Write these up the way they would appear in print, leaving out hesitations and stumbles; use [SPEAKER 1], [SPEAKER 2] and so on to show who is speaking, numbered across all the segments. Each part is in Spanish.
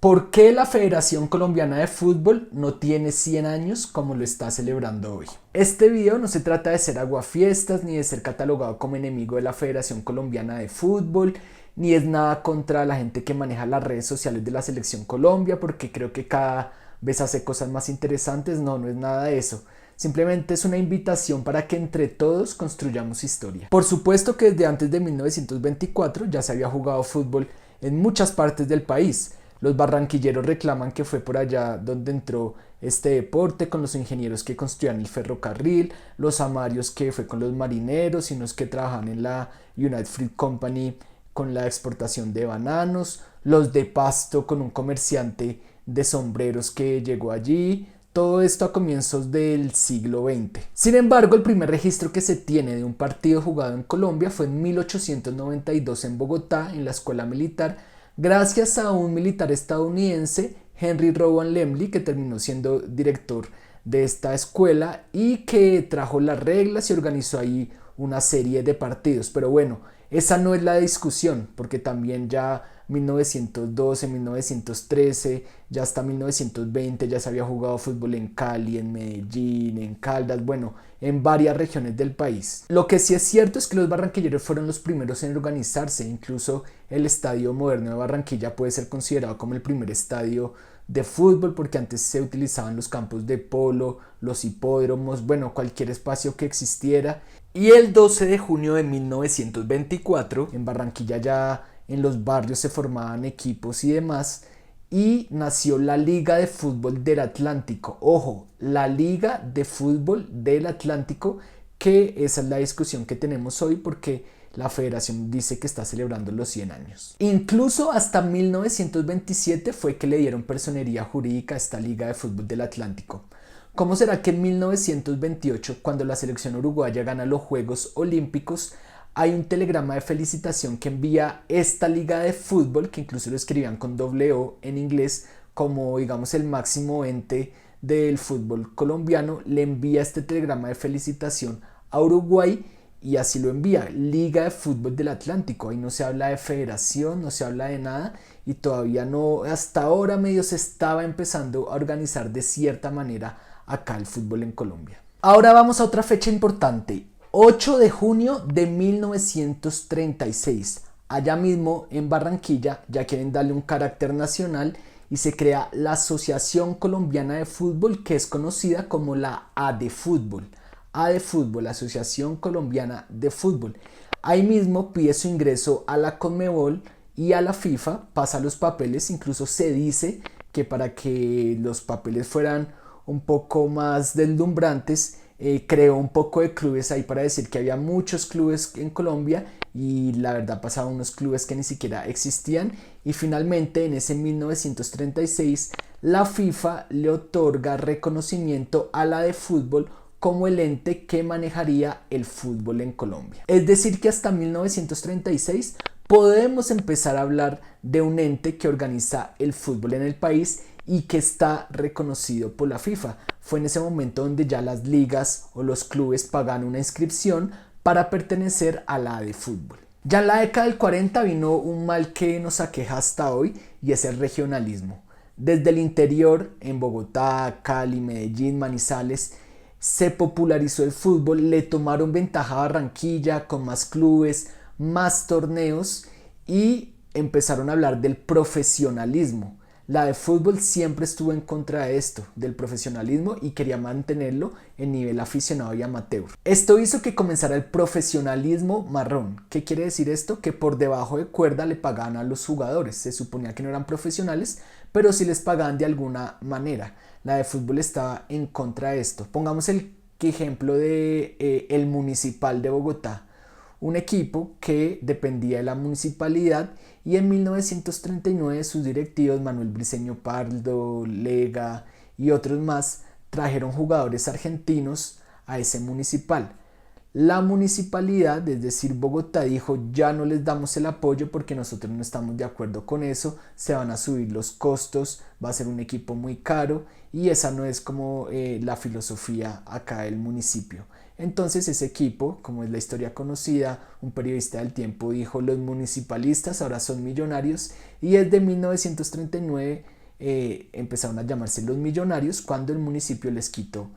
[SPEAKER 1] ¿Por qué la Federación Colombiana de Fútbol no tiene 100 años como lo está celebrando hoy? Este video no se trata de ser aguafiestas ni de ser catalogado como enemigo de la Federación Colombiana de Fútbol, ni es nada contra la gente que maneja las redes sociales de la Selección Colombia, porque creo que cada vez hace cosas más interesantes. No es nada de eso. Simplemente es una invitación para que entre todos construyamos historia. Por supuesto que desde antes de 1924 ya se había jugado fútbol en muchas partes del país. Los barranquilleros reclaman que fue por allá donde entró este deporte, con los ingenieros que construían el ferrocarril, los amarios que fue con los marineros y los que trabajan en la United Fruit Company con la exportación de bananos, los de Pasto con un comerciante de sombreros que llegó allí. Todo esto a comienzos del siglo XX. Sin embargo, el primer registro que se tiene de un partido jugado en Colombia fue en 1892 en Bogotá, en la Escuela Militar, gracias a un militar estadounidense, Henry Rowan Lemley, que terminó siendo director de esta escuela y que trajo las reglas y organizó ahí una serie de partidos. Pero bueno, esa no es la discusión, porque también ya 1912, 1913, ya hasta 1920 ya se había jugado fútbol en Cali, en Medellín, en Caldas, bueno, en varias regiones del país. Lo que sí es cierto es que los barranquilleros fueron los primeros en organizarse. Incluso el Estadio Moderno de Barranquilla puede ser considerado como el primer estadio de fútbol, porque antes se utilizaban los campos de polo, los hipódromos, bueno, cualquier espacio que existiera. Y el 12 de junio de 1924, en Barranquilla ya en los barrios se formaban equipos y demás, y nació la Liga de Fútbol del Atlántico. Ojo, la Liga de Fútbol del Atlántico, que esa es la discusión que tenemos hoy, porque la federación dice que está celebrando los 100 años. Incluso hasta 1927 fue que le dieron personería jurídica a esta Liga de Fútbol del Atlántico. ¿Cómo será que en 1928, cuando la selección uruguaya gana los Juegos Olímpicos, hay un telegrama de felicitación que envía esta liga de fútbol, que incluso lo escribían con doble O en inglés, como digamos el máximo ente del fútbol colombiano, le envía este telegrama de felicitación a Uruguay y así lo envía, Liga de Fútbol del Atlántico? Ahí no se habla de federación, no se habla de nada, y todavía no, hasta ahora medio se estaba empezando a organizar de cierta manera acá el fútbol en Colombia. Ahora vamos a otra fecha importante. 8 de junio de 1936, allá mismo en Barranquilla, ya quieren darle un carácter nacional y se crea la Asociación Colombiana de Fútbol, que es conocida como la ADEFútbol. ADEFútbol, Asociación Colombiana de Fútbol. Ahí mismo pide su ingreso a la Conmebol y a la FIFA, pasa los papeles. Incluso se dice que para que los papeles fueran un poco más deslumbrantes, creó un poco de clubes ahí para decir que había muchos clubes en Colombia, y la verdad pasaban unos clubes que ni siquiera existían, y finalmente en ese 1936 la FIFA le otorga reconocimiento a la de fútbol como el ente que manejaría el fútbol en Colombia. Es decir, que hasta 1936 podemos empezar a hablar de un ente que organiza el fútbol en el país y que está reconocido por la FIFA. Fue en ese momento donde ya las ligas o los clubes pagan una inscripción para pertenecer a la de fútbol. Ya en la década del 40 vino un mal que nos aqueja hasta hoy, y es el regionalismo. Desde el interior, en Bogotá, Cali, Medellín, Manizales, se popularizó el fútbol, le tomaron ventaja a Barranquilla con más clubes, más torneos, y empezaron a hablar del profesionalismo. La de fútbol siempre estuvo en contra de esto, del profesionalismo, y quería mantenerlo en nivel aficionado y amateur. Esto hizo que comenzara el profesionalismo marrón. ¿Qué quiere decir esto? Que por debajo de cuerda le pagaban a los jugadores. Se suponía que no eran profesionales, pero sí les pagaban de alguna manera. La de fútbol estaba en contra de esto. Pongamos el ejemplo de el Municipal de Bogotá, un equipo que dependía de la municipalidad, y en 1939 sus directivos Manuel Briceño Pardo, Lega y otros más trajeron jugadores argentinos a ese municipal. La municipalidad, es decir Bogotá, dijo: ya no les damos el apoyo porque nosotros no estamos de acuerdo con eso, se van a subir los costos, va a ser un equipo muy caro, y esa no es como la filosofía acá del municipio. Entonces ese equipo, como es la historia conocida, un periodista del tiempo dijo: los municipalistas ahora son millonarios, y desde 1939 empezaron a llamarse los millonarios cuando el municipio les quitó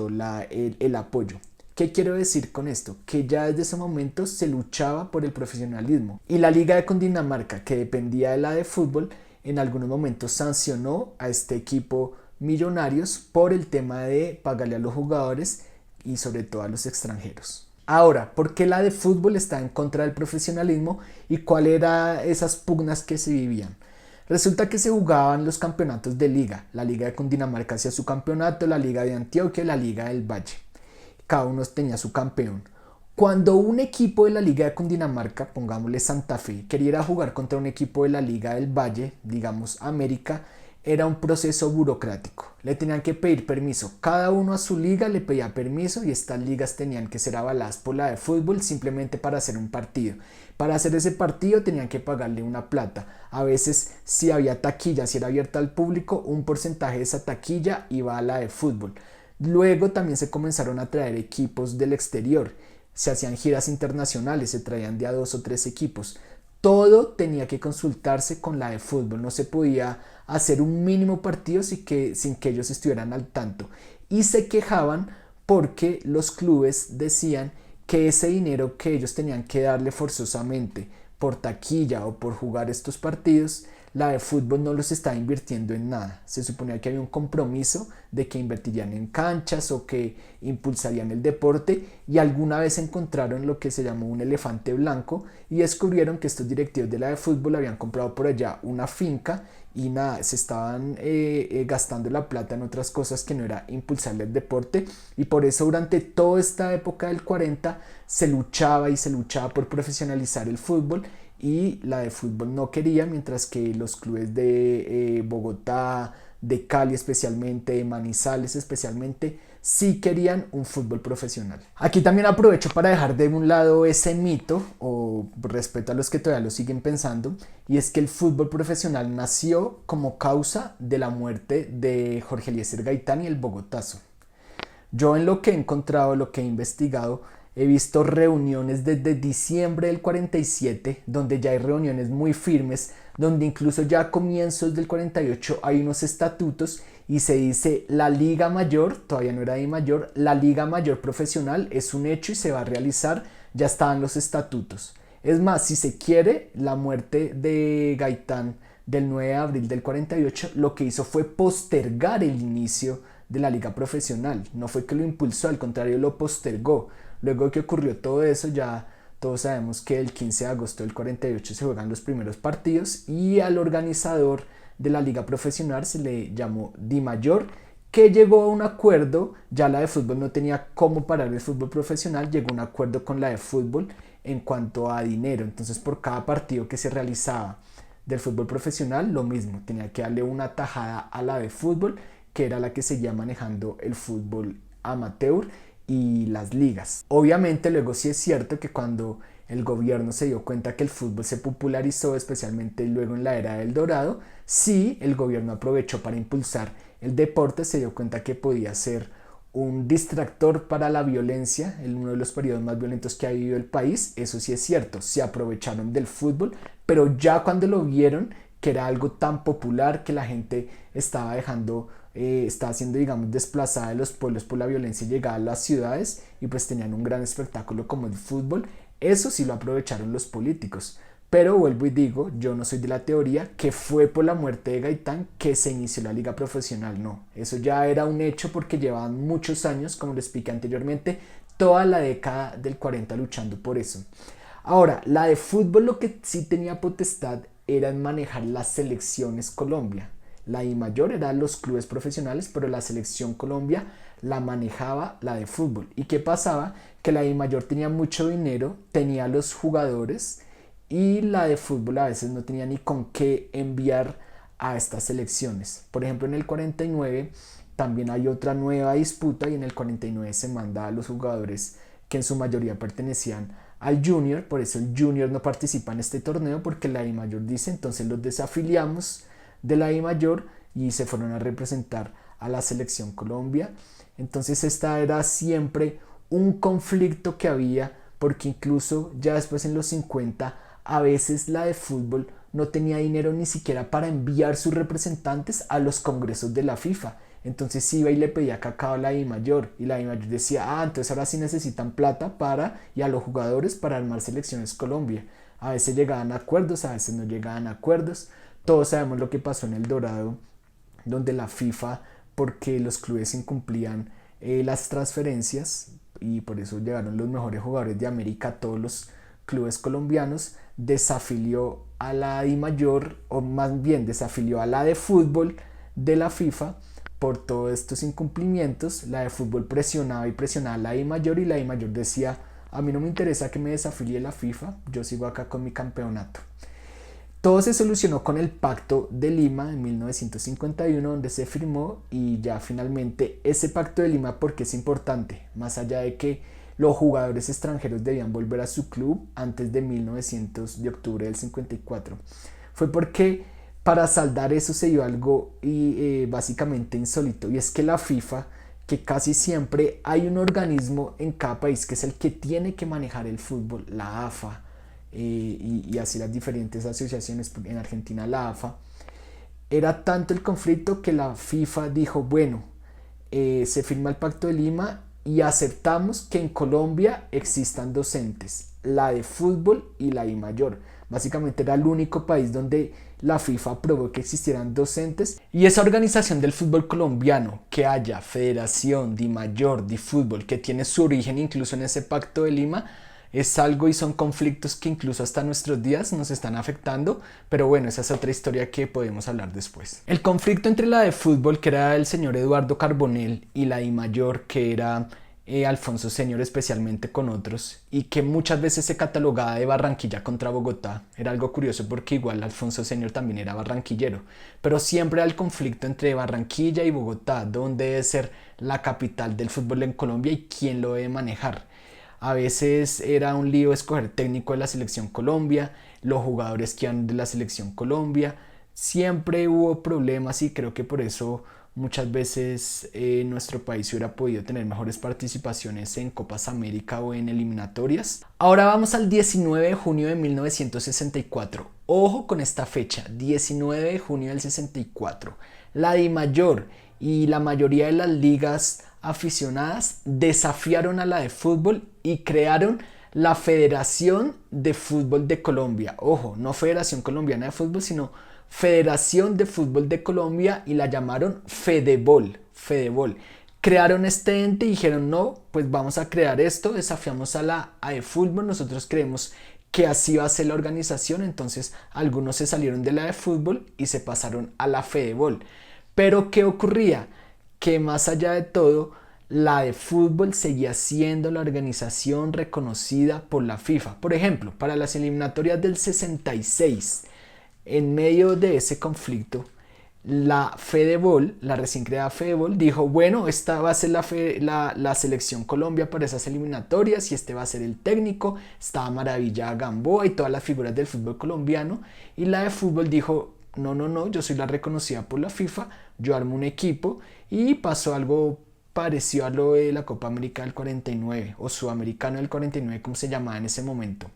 [SPEAKER 1] el apoyo. ¿Qué quiero decir con esto? Que ya desde ese momento se luchaba por el profesionalismo, y la Liga de Cundinamarca, que dependía de la de fútbol, en algunos momentos sancionó a este equipo Millonarios por el tema de pagarle a los jugadores y sobre todo a los extranjeros. Ahora, ¿por qué la de fútbol está en contra del profesionalismo y cuáles eran esas pugnas que se vivían? Resulta que se jugaban los campeonatos de liga. La Liga de Cundinamarca hacía su campeonato, la Liga de Antioquia y la Liga del Valle. Cada uno tenía su campeón. Cuando un equipo de la Liga de Cundinamarca, pongámosle Santa Fe, quería jugar contra un equipo de la Liga del Valle, digamos América, era un proceso burocrático. Le tenían que pedir permiso. Cada uno a su liga le pedía permiso, y estas ligas tenían que ser avaladas por la de fútbol simplemente para hacer un partido. Para hacer ese partido tenían que pagarle una plata. A veces, si había taquilla, si era abierta al público, un porcentaje de esa taquilla iba a la de fútbol. Luego también se comenzaron a traer equipos del exterior. Se hacían giras internacionales, se traían de a 2 o 3 equipos. Todo tenía que consultarse con la de fútbol. No se podía hacer un mínimo partido sin que ellos estuvieran al tanto. Y se quejaban porque los clubes decían que ese dinero que ellos tenían que darle forzosamente por taquilla o por jugar estos partidos, la de fútbol no los estaba invirtiendo en nada. Se suponía que había un compromiso de que invertirían en canchas o que impulsarían el deporte, y alguna vez encontraron lo que se llamó un elefante blanco y descubrieron que estos directivos de la de fútbol habían comprado por allá una finca y nada, se estaban gastando la plata en otras cosas que no era impulsarle el deporte, y por eso durante toda esta época del 40 se luchaba por profesionalizar el fútbol, y la de fútbol no quería, mientras que los clubes de Bogotá, de Cali especialmente, de Manizales especialmente, sí querían un fútbol profesional. Aquí también aprovecho para dejar de un lado ese mito, o respeto a los que todavía lo siguen pensando, y es que el fútbol profesional nació como causa de la muerte de Jorge Eliezer Gaitán y el Bogotazo. Yo, en lo que he encontrado, lo que he investigado, he visto reuniones desde diciembre del 47, donde ya hay reuniones muy firmes, donde incluso ya a comienzos del 48 hay unos estatutos y se dice: la Liga Mayor, todavía no era de mayor, la Liga Mayor Profesional es un hecho y se va a realizar, ya estaban los estatutos. Es más, si se quiere, la muerte de Gaitán del 9 de abril del 48 lo que hizo fue postergar el inicio de la liga profesional. No fue que lo impulsó, al contrario, lo postergó. Luego de que ocurrió todo eso, ya todos sabemos que el 15 de agosto del 48 se juegan los primeros partidos, y al organizador de la liga profesional se le llamó DIMAYOR, que llegó a un acuerdo. Ya la de fútbol no tenía cómo parar el fútbol profesional, llegó a un acuerdo con la de fútbol en cuanto a dinero. Entonces, por cada partido que se realizaba del fútbol profesional, lo mismo, tenía que darle una tajada a la de fútbol, que era la que seguía manejando el fútbol amateur y las ligas. Obviamente luego sí es cierto que cuando el gobierno se dio cuenta que el fútbol se popularizó, especialmente luego en la era del Dorado, sí, el gobierno aprovechó para impulsar el deporte, se dio cuenta que podía ser un distractor para la violencia en uno de los periodos más violentos que ha vivido el país. Eso sí es cierto, se aprovecharon del fútbol, pero ya cuando lo vieron que era algo tan popular, que la gente estaba estaba siendo, digamos, desplazada de los pueblos por la violencia y llegada a las ciudades, y pues tenían un gran espectáculo como el fútbol, eso sí lo aprovecharon los políticos. Pero vuelvo y digo, yo no soy de la teoría que fue por la muerte de Gaitán que se inició la liga profesional, no. Eso ya era un hecho porque llevaban muchos años, como les expliqué anteriormente, toda la década del 40 luchando por eso. Ahora, la de fútbol lo que sí tenía potestad era en manejar las selecciones Colombia. La DIMAYOR eran los clubes profesionales, pero la selección Colombia la manejaba la de fútbol. ¿Y qué pasaba? Que la DIMAYOR tenía mucho dinero, tenía los jugadores, y la de fútbol a veces no tenía ni con qué enviar a estas selecciones. Por ejemplo, en el 49 también hay otra nueva disputa, y en el 49 se manda a los jugadores que en su mayoría pertenecían al Junior. Por eso el Junior no participa en este torneo, porque la DIMAYOR dice: entonces los desafiliamos de la DIMAYOR, y se fueron a representar a la selección Colombia. Entonces esta era siempre un conflicto que había, porque incluso ya después en los 50 a veces la de fútbol no tenía dinero ni siquiera para enviar sus representantes a los congresos de la FIFA. Entonces iba y le pedía cacao a la DIMAYOR y la DIMAYOR decía, entonces ahora sí necesitan plata y a los jugadores para armar selecciones Colombia. A veces llegaban a acuerdos, a veces no llegaban a acuerdos. Todos sabemos lo que pasó en el Dorado, donde la FIFA, porque los clubes incumplían las transferencias y por eso llegaron los mejores jugadores de América a todos los clubes colombianos, desafilió a la DIMAYOR, o más bien desafilió a la de fútbol de la FIFA por todos estos incumplimientos. La de fútbol presionaba y presionaba a la DIMAYOR y la DIMAYOR decía, a mí no me interesa que me desafilie la FIFA, yo sigo acá con mi campeonato. Todo se solucionó con el Pacto de Lima en 1951, donde se firmó, y ya finalmente ese Pacto de Lima, ¿por qué es importante? Más allá de que los jugadores extranjeros debían volver a su club antes de 1900 de octubre del 54. Fue porque para saldar eso se dio algo básicamente insólito, y es que la FIFA, que casi siempre hay un organismo en cada país que es el que tiene que manejar el fútbol, la AFA, y así las diferentes asociaciones, en Argentina la AFA, era tanto el conflicto que la FIFA dijo, bueno, se firma el Pacto de Lima y aceptamos que en Colombia existan docentes, la de fútbol y la DIMAYOR. Básicamente era el único país donde la FIFA aprobó que existieran docentes, y esa organización del fútbol colombiano, que haya Federación DIMAYOR de Fútbol, que tiene su origen incluso en ese Pacto de Lima, es algo y son conflictos que incluso hasta nuestros días nos están afectando, pero bueno, esa es otra historia que podemos hablar después. El conflicto entre la de fútbol, que era el señor Eduardo Carbonell, y la DIMAYOR, que era Alfonso Señor, especialmente con otros, y que muchas veces se catalogaba de Barranquilla contra Bogotá. Era algo curioso porque igual Alfonso Señor también era barranquillero, pero siempre era el conflicto entre Barranquilla y Bogotá, dónde debe ser la capital del fútbol en Colombia y quién lo debe manejar. A veces era un lío escoger técnico de la selección Colombia, los jugadores que iban de la selección Colombia. Siempre hubo problemas y creo que por eso muchas veces nuestro país hubiera podido tener mejores participaciones en Copas América o en eliminatorias. Ahora vamos al 19 de junio de 1964. Ojo con esta fecha, 19 de junio del 64. La DIMAYOR y la mayoría de las ligas aficionadas desafiaron a la de fútbol y crearon la Federación de Fútbol de Colombia. Ojo, no Federación Colombiana de Fútbol, sino Federación de Fútbol de Colombia, y la llamaron Fedebol. Crearon este ente y dijeron, no, pues vamos a crear esto, desafiamos a la de fútbol, nosotros creemos que así va a ser la organización. Entonces algunos se salieron de la de fútbol y se pasaron a la Fedebol. Pero ¿qué ocurría? Que más allá de todo, la de fútbol seguía siendo la organización reconocida por la FIFA. Por ejemplo, para las eliminatorias del 66, en medio de ese conflicto, la Fedebol, la recién creada Fedebol, dijo, bueno, esta va a ser la selección Colombia para esas eliminatorias y este va a ser el técnico. Estaba Maravilla Gamboa y todas las figuras del fútbol colombiano, y la de fútbol dijo, no, yo soy la reconocida por la FIFA, yo armo un equipo, y pasó algo parecido a lo de la Copa América del 49 o Sudamericano del 49, como se llamaba en ese momento.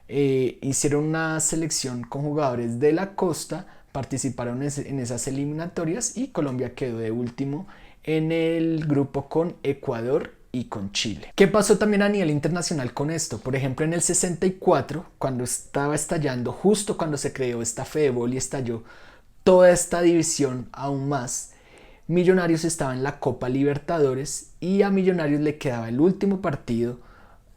[SPEAKER 1] Hicieron una selección con jugadores de la costa, participaron en esas eliminatorias y Colombia quedó de último en el grupo con Ecuador y con Chile. ¿Qué pasó también a nivel internacional con esto? Por ejemplo, en el 64, cuando estaba estallando, justo cuando se creó esta Fedebol y estalló toda esta división aún más, Millonarios estaba en la Copa Libertadores y a Millonarios le quedaba el último partido.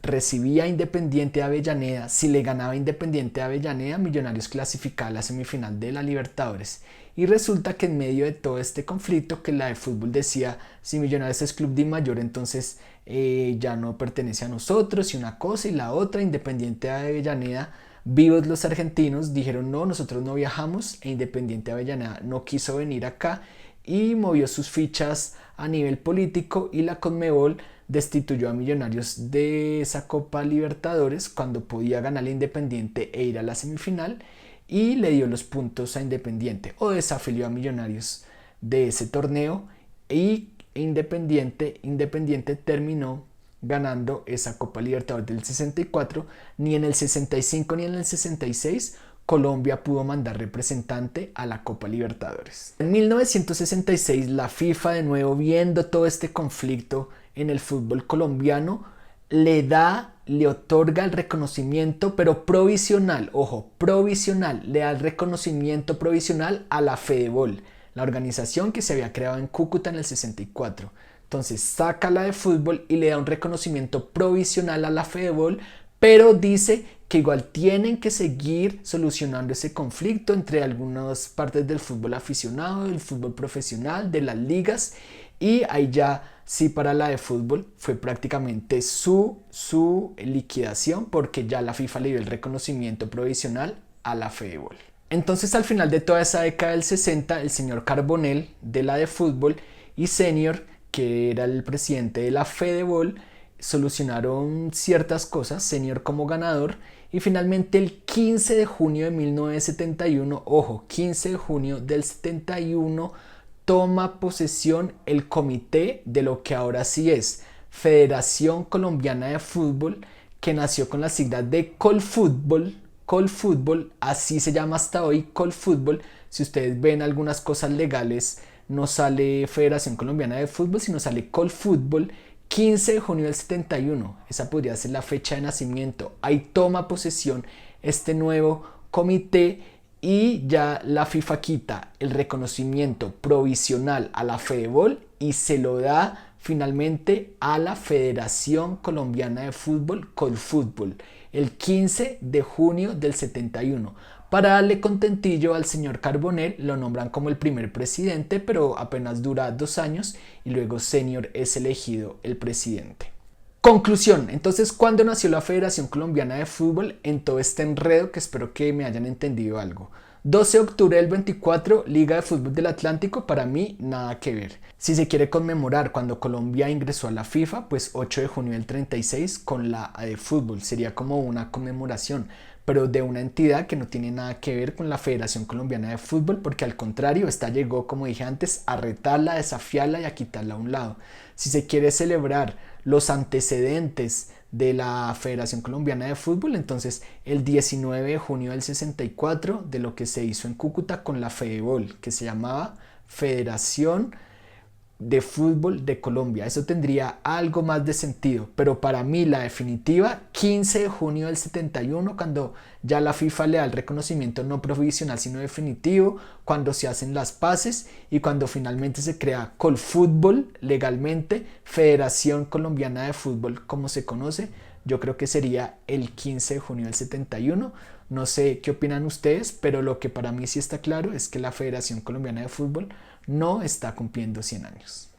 [SPEAKER 1] Recibía Independiente de Avellaneda. Si le ganaba Independiente de Avellaneda, Millonarios clasificaba a la semifinal de la Libertadores. Y resulta que en medio de todo este conflicto, que la de fútbol decía, si Millonarios es club DIMAYOR, entonces ya no pertenece a nosotros, y una cosa y la otra. Independiente de Avellaneda, vivos los argentinos, dijeron no, nosotros no viajamos, e Independiente de Avellaneda no quiso venir acá y movió sus fichas a nivel político, y la Conmebol destituyó a Millonarios de esa Copa Libertadores cuando podía ganar a Independiente e ir a la semifinal, y le dio los puntos a Independiente, o desafilió a Millonarios de ese torneo, y Independiente terminó ganando esa Copa Libertadores del 64. Ni en el 65 ni en el 66 Colombia pudo mandar representante a la Copa Libertadores. En 1966 la FIFA, de nuevo viendo todo este conflicto en el fútbol colombiano, le otorga el reconocimiento, pero provisional, ojo, provisional, le da el reconocimiento provisional a la Fedebol, la organización que se había creado en Cúcuta en el 64. Entonces saca la de fútbol y le da un reconocimiento provisional a la Fedebol, pero dice que igual tienen que seguir solucionando ese conflicto entre algunas partes del fútbol aficionado, del fútbol profesional, de las ligas, y ahí ya sí, para la de fútbol fue prácticamente su liquidación, porque ya la FIFA le dio el reconocimiento provisional a la Fedebol. Entonces, al final de toda esa década del 60, el señor Carbonell de la de fútbol y Senior, que era el presidente de la Fedebol, solucionaron ciertas cosas, Senior como ganador, y finalmente el 15 de junio de 1971, ojo, 15 de junio del 71, toma posesión el comité de lo que ahora sí es Federación Colombiana de Fútbol, que nació con la sigla de Colfútbol, así se llama hasta hoy, Colfútbol. Si ustedes ven algunas cosas legales, no sale Federación Colombiana de Fútbol, sino sale Colfútbol. 15 de junio del 71, esa podría ser la fecha de nacimiento. Ahí toma posesión este nuevo comité y ya la FIFA quita el reconocimiento provisional a la Fedebol y se lo da finalmente a la Federación Colombiana de Fútbol, Colfútbol, el 15 de junio del 71. Para darle contentillo al señor Carbonell, lo nombran como el primer presidente, pero apenas dura 2 años y luego Senior es elegido el presidente. Conclusión, entonces, ¿cuándo nació la Federación Colombiana de Fútbol? En todo este enredo, que espero que me hayan entendido algo. 12 de octubre del 24, Liga de Fútbol del Atlántico, para mí nada que ver. Si se quiere conmemorar cuando Colombia ingresó a la FIFA, pues 8 de junio del 36 con la de fútbol, sería como una conmemoración, pero de una entidad que no tiene nada que ver con la Federación Colombiana de Fútbol, porque al contrario, esta llegó, como dije antes, a retarla, a desafiarla y a quitarla a un lado. Si se quiere celebrar los antecedentes de la Federación Colombiana de Fútbol, entonces el 19 de junio del 64, de lo que se hizo en Cúcuta con la Fedebol, que se llamaba Federación de Fútbol de Colombia. Eso tendría algo más de sentido, pero para mí la definitiva, 15 de junio del 71, cuando ya la FIFA le da el reconocimiento no provisional sino definitivo, cuando se hacen las paces y cuando finalmente se crea Colfútbol legalmente, Federación Colombiana de Fútbol como se conoce. Yo creo que sería el 15 de junio del 71. No sé qué opinan ustedes, pero lo que para mí sí está claro es que la Federación Colombiana de Fútbol no está cumpliendo 100 años.